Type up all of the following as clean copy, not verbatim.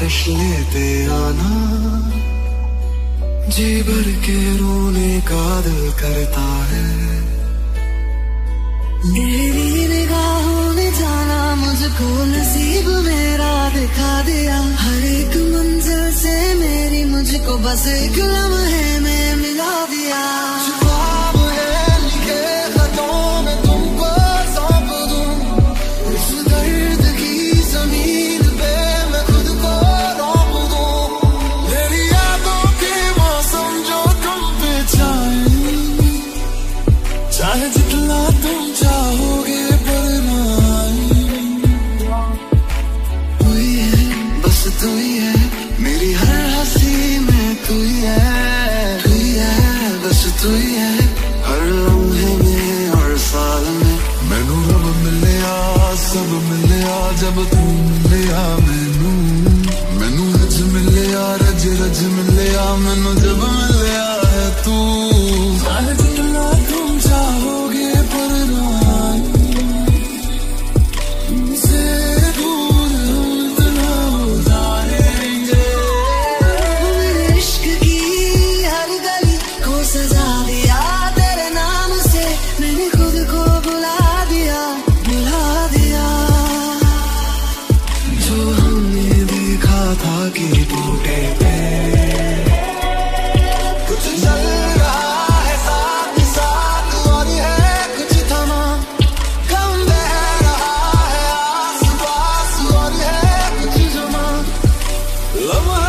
बारिश लेते आना, जी भर के रोने का दिल करता है। मेरी निगाहों ने जाना मुझको नसीब मेरा दिखा दिया, हर एक मंजिल से मेरी मुझको बस एक लम्हे में मिला दिया। चाहे जितना तुम चाहोगे पर ना तू ही है, बस तू ही है, मेरी हर हंसी में तू ही है, तू ही है, बस तू ही है, हर लम्हे में हर साल में। मैनू रब मिलिया, सब मिलिया, जब तू मिलिया मैनू रज मिलिया, रज रज मिलिया, मैनू जब मिलिया है तू। चाहे जितना तुम चाहोगे पर ना तुमसे दूर हम इतना हो जाएंगे। मेरे इश्क की हर गली को सजा दिया तेरे नाम से, मैंने खुद को बुला दिया, बुला दिया। जो हमने देखा था कि टूटे पे कुछ चल रहा है साथ साथ, और है कुछ थमा कम बह रहा है आस पास, और है कुछ जमा। लम्हा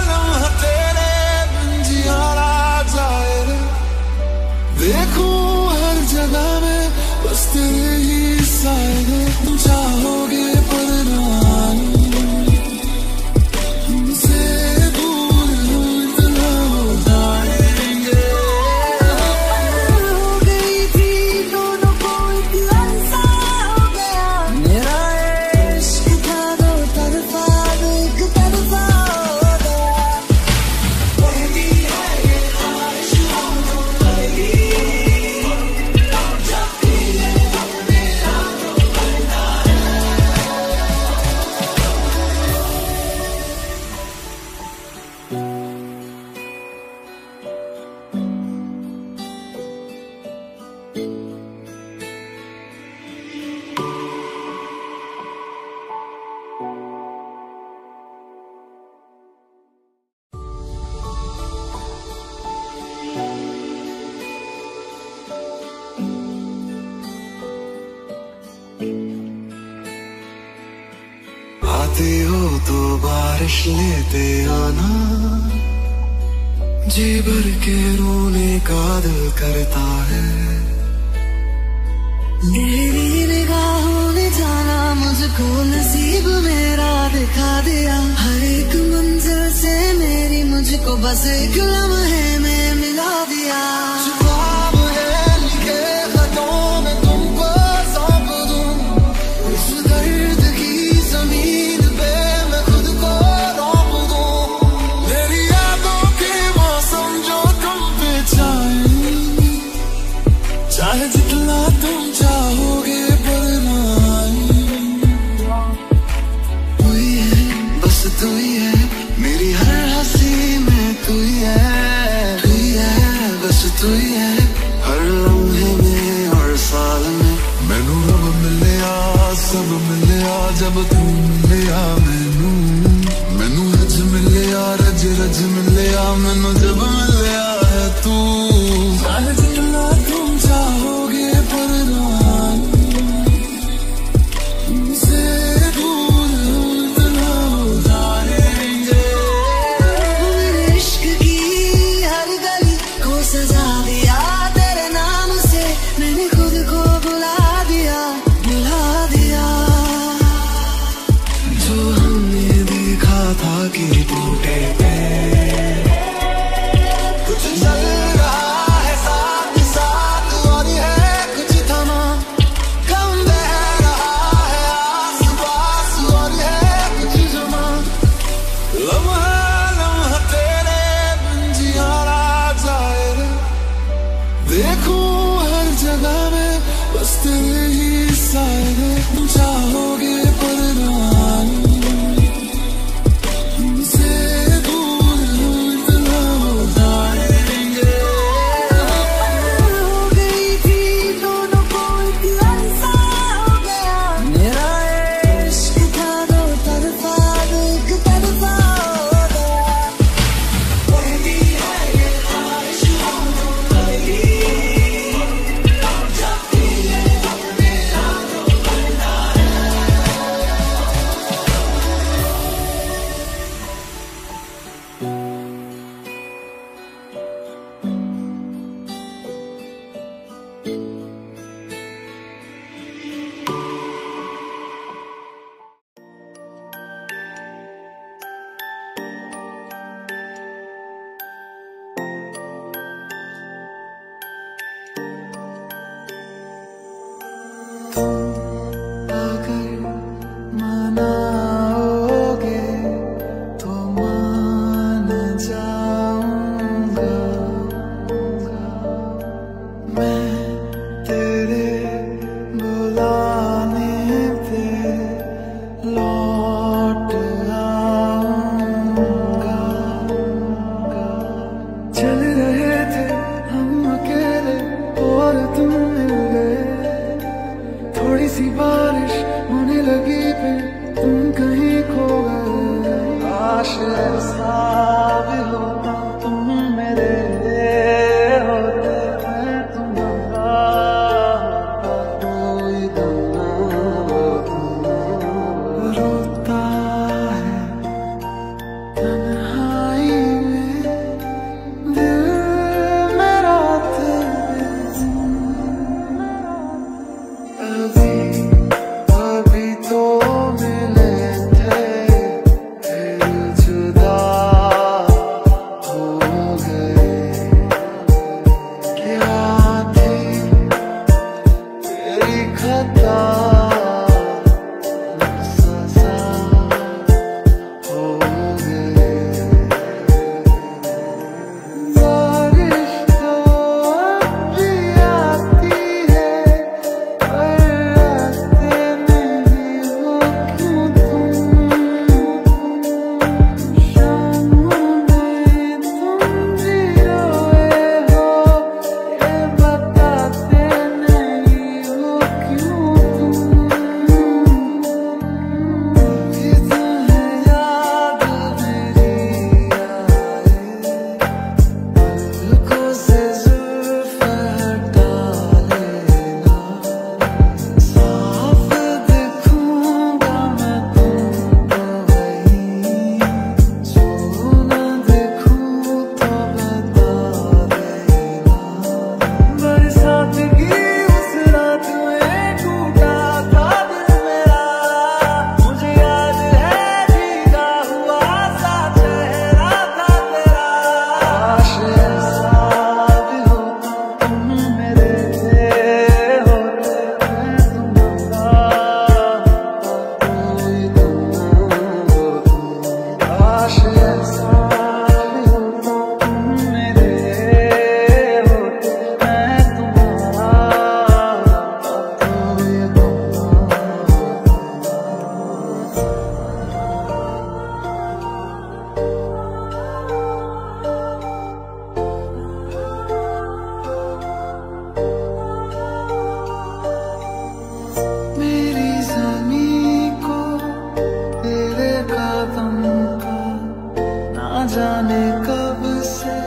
लम्हा तेरे बिन जियारा जाए रे, देखूं हर जगह में बस तेरे ही साए रे। तुम चाहोगे पर ना तुमसे दूर हम इतना हो जाएंगे। हो गई थी दोनों को एक लम्हा हो गया, मेरा इश्क था दो तरफा, एक तरफा हो गया। कहती है ये ख्वाहिश हमको करेगी, जब भी ये मेरा तो बनता है। आते हो तो बारिश लेते आना, जी भर के रोने का दिल करता है। मेरी निगाहों ने जाना मुझको नसीब मेरा दिखा दिया, हर एक मंजिल से मेरी मुझको बस एक लम्हे में मिला दिया। चाहे जितना तुम चाहोगे पर ना तू ही है, बस तू ही है, मेरी हर हंसी में तू ही है, तू ही है, बस तू ही है, हर लम्हे में हर साल में। मैनू रब मिलिया, सब मिलिया, जब तू मिलिया मैनू रज मिलिया, रज रज मिलिया, मैनू जब मिलिया है तू। चाहे जितना तुम चाहोगे पर ना तुमसे दूर हम इतना हो जाएंगे। मेरे इश्क की हर गली को सजा दिया तेरे नाम से, मैंने खुद को बुला दिया, बुला दिया। जो हमने देखा था कि टूटे पे जाने कब से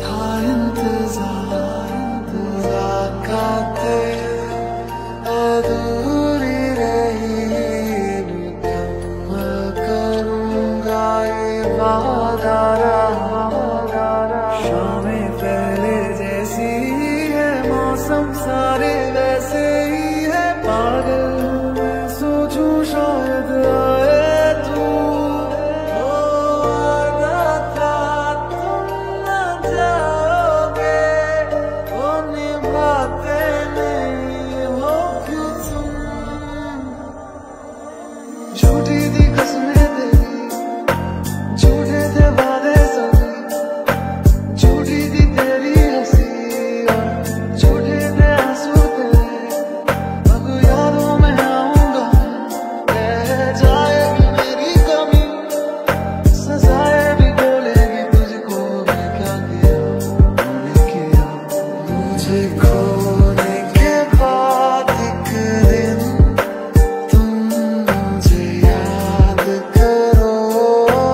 था इंतजार, इंतजार का तेरे अधूरी रही, मुकम्मल करूँगा ये वादा रहा। शामें पहले जैसी है, मौसम सारे वैसे ही है, पागल मैं सोचूं शायद आए तू। वो वादा था तुम न जाओगे, वो निभाते नहीं हो क्यों तुम। झूठी थी कसमें तेरी, झूठे थे वादे सभी, झूठी थी तेरी हंसी और झूठे थे आंसू तेरे। अब यादों में आऊंगा, रह जाएगी मेरी कमी, सजाएं भी बोलेगी तुझको, मैं क्या किया मैंने किया। मुझे खोने के बाद एक दिन तुम मुझे याद करोगे,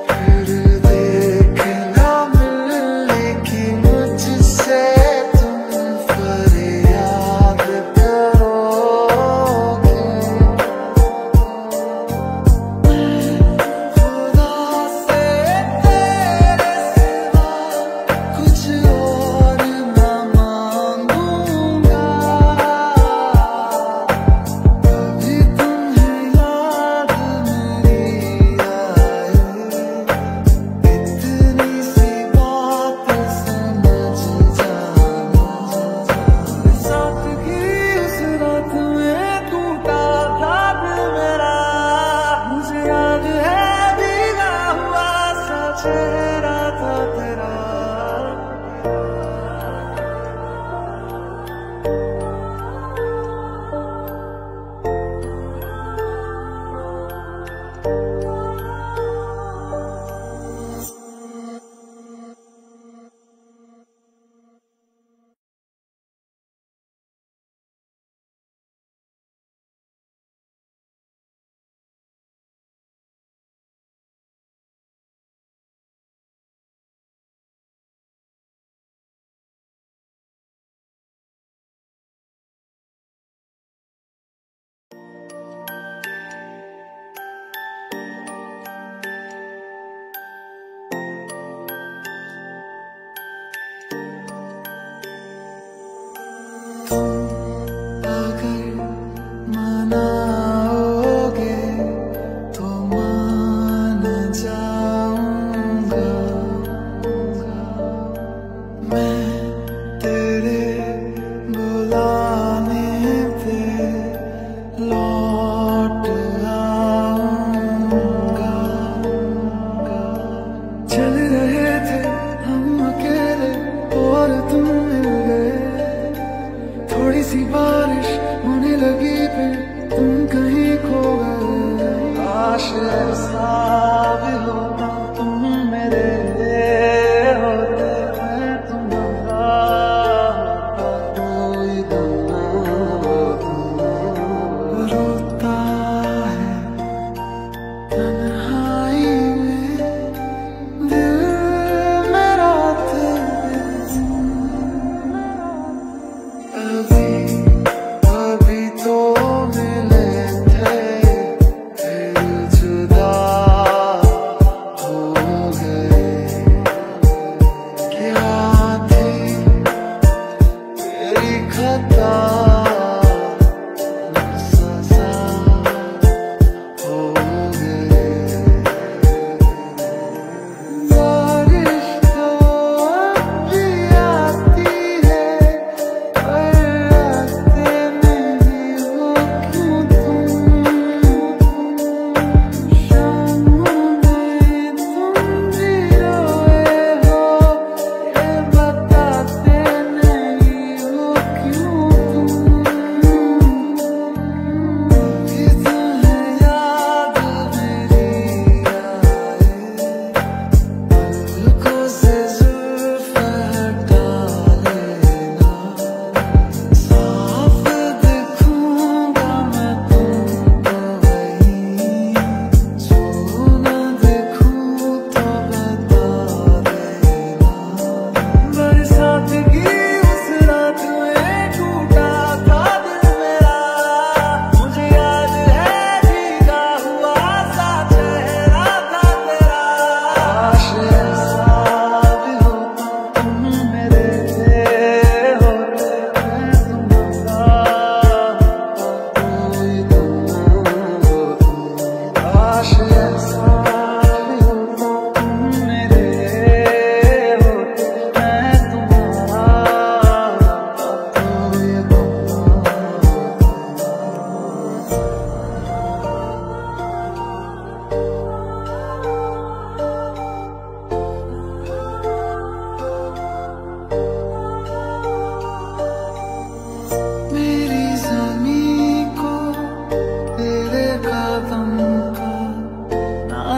फिर देखना मिलने की मुझसे तुम फरियाद करोगे। खुदा से तेरे सिवा कुछ और न मांगूंगा, कभी तुम्हें याद मेरी आए, इतनी सी बात समझ जाना। सादगी उस रात में टूटा था दिल मेरा, मुझे याद है भीगा हुआ सा चेहरा था तेरा।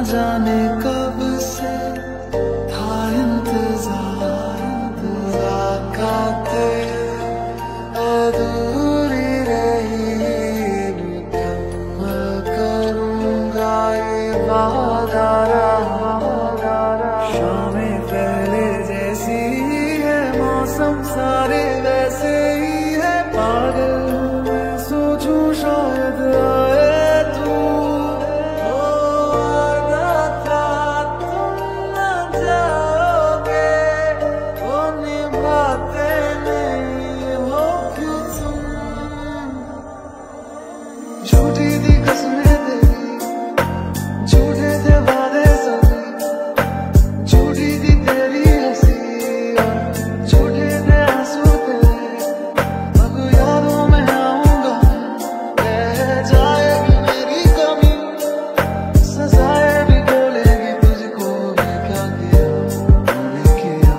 जाने कब से था इंतजार, मुलाकातें अधूरी रही, मुकम्मल करूँगा ये वादा रहा। शामें पहले जैसी है, मौसम सारे वैसे ही है, पागल हूँ मैं सोचूं शायद आए तू। वादा था तुम न जाओगे, वो निभाते नहीं हो क्यों तुम। झूठी थी कसमें तेरी, झूठे थे वादे सभी, झूठी थी तेरी हंसी और झूठे थे आंसू तेरे। अब यादों में आऊंगा, रह जाएगी मेरी कमी, सजाएं भी बोलेगी तुझको, मैं क्या किया तूने किया।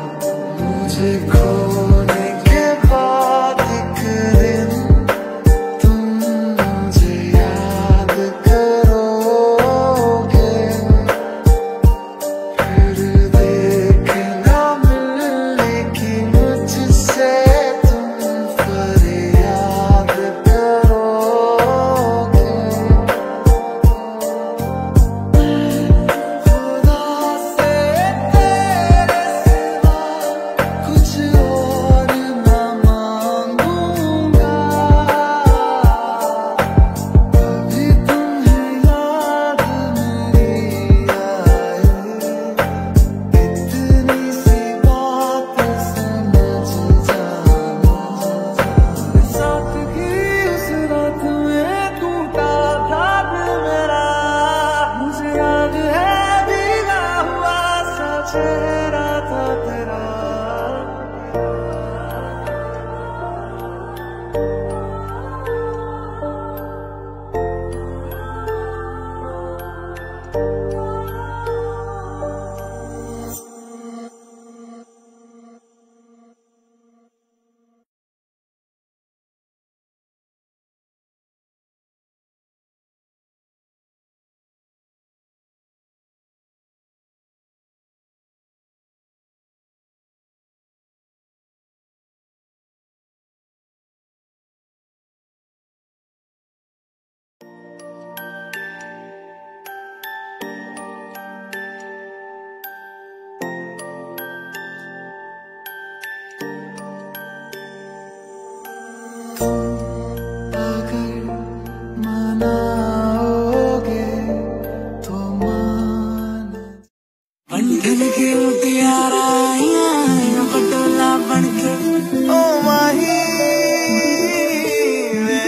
मुझे खोने के बाद एक दिन तुम मुझे याद करोगे, फिर देखना मिलने की मुझसे तुम फरियाद करोगे। खुदा से तेरे सिवा कुछ और न मांगूंगा, कभी तुम्हें याद मेरी आए, इतनी सी बात समझ जाना। सादगी उस रात में टूटा था दिल मेरा, मुझे याद है भीगा हुआ सा चेहरा था तेरा। अगर मनाओगे तो मान। बंधन के मुटियारा आइयां पटोला बनके, ओ माही वे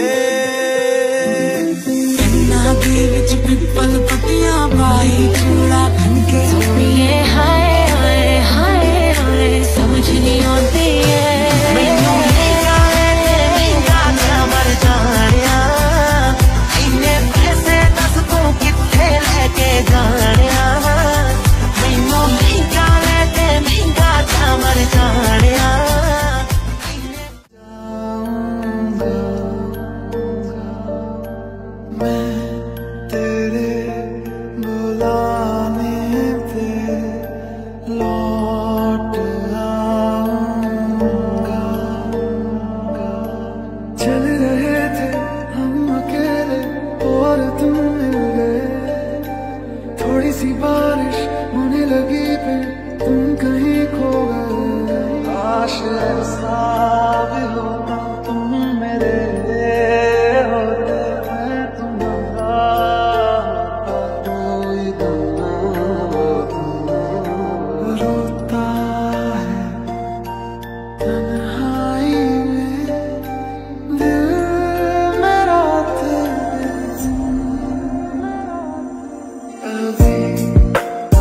नादी विच पिपल पतियां पाई चूड़ा खनके। सोनिए हाय हाय हाय हाय समझ नहीं आती है, मैनू महंगा मर जानिया, इन्ने पैसे दस तू कित्थे लेके जानिया। मैनू महंगा लेके महंगा जा मर जानिया। मैं तेरे बुलाने पे लौट आऊंगा। चल रहे थे हम अकेले और तुम मिल गए, थोड़ी सी बारिश होने लगी फिर तुम कहीं खो गए। काश ऐसा भी होता तुम मेरे होते, मैं तुम्हारा होता, कोई रोता है तन्हाई में दिल मेरा तेरे अभी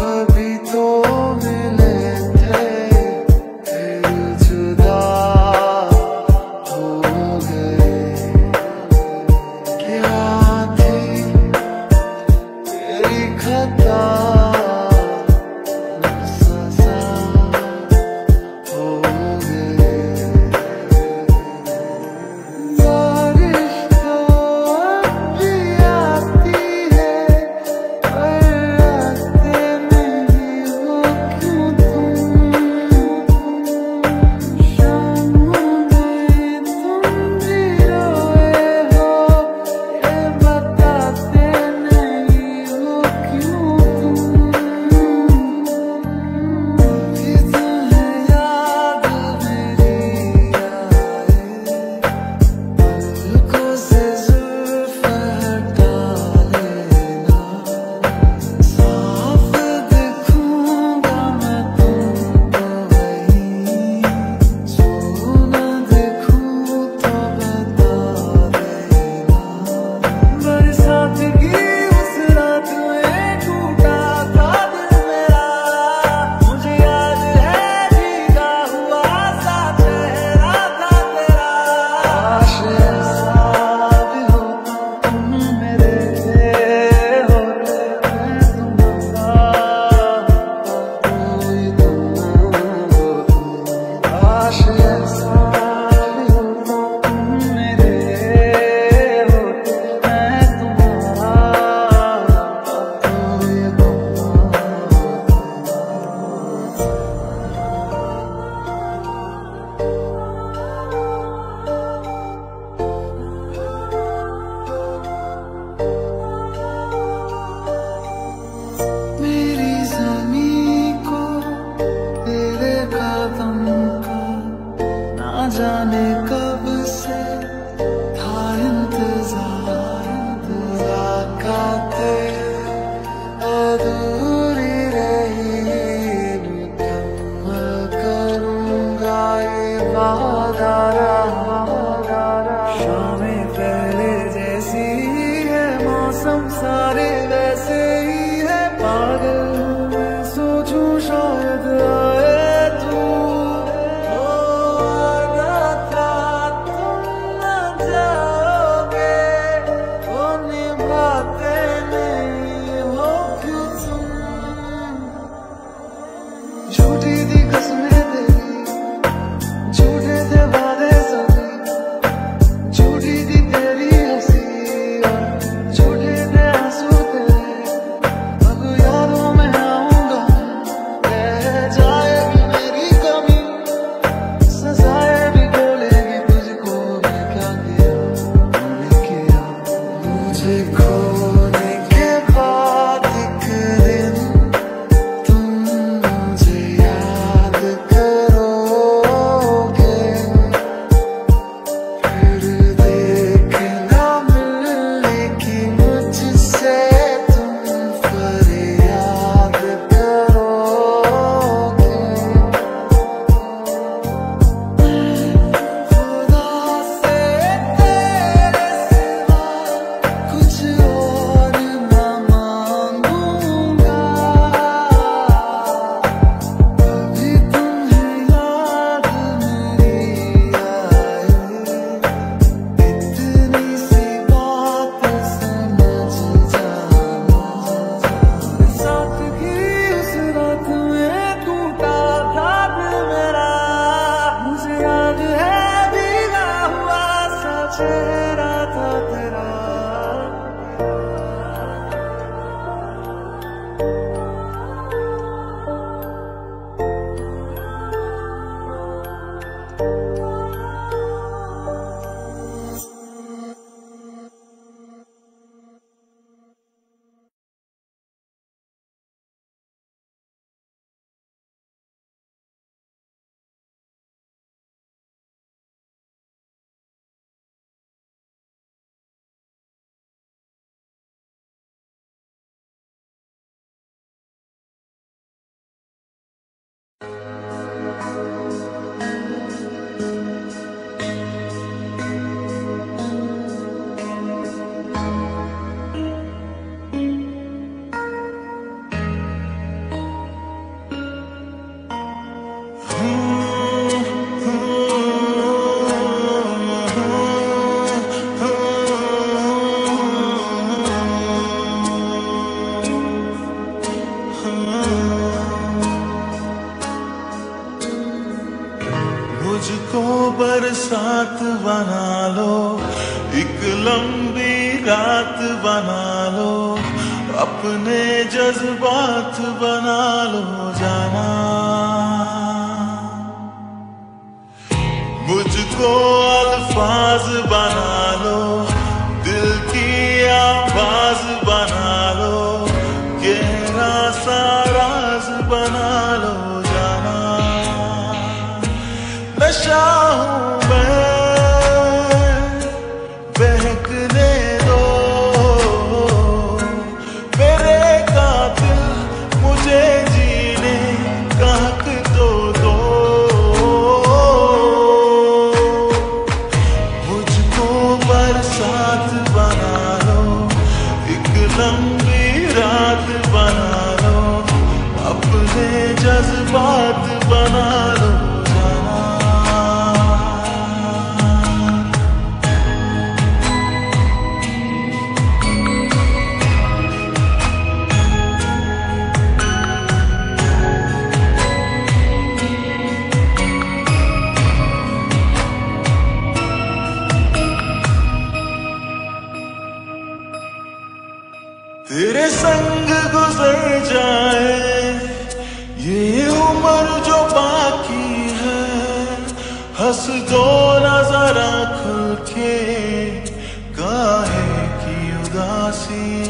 अभी तो मिले थे, फिर जुदा हो गए। मुझको बरसात बना लो, एक लंबी रात बना लो, अपने जज्बात बना लो जाना। मुझको अल्फाज बना लो, दिल की आवाज बना लो, गहरा सा राज बना लो जाना। नशा हूं मैं, बहकने दो मेरे कातिल, मुझे जीने का हक तो दो। मुझको बरसात बना लो, एक लंबी रात बना लो, अपने जज्बात बना लो जाना। तेरे संग गुजर जाए ये उम्र जो बाकी है, हंस दो नजरा खुल के, काहे की उदासी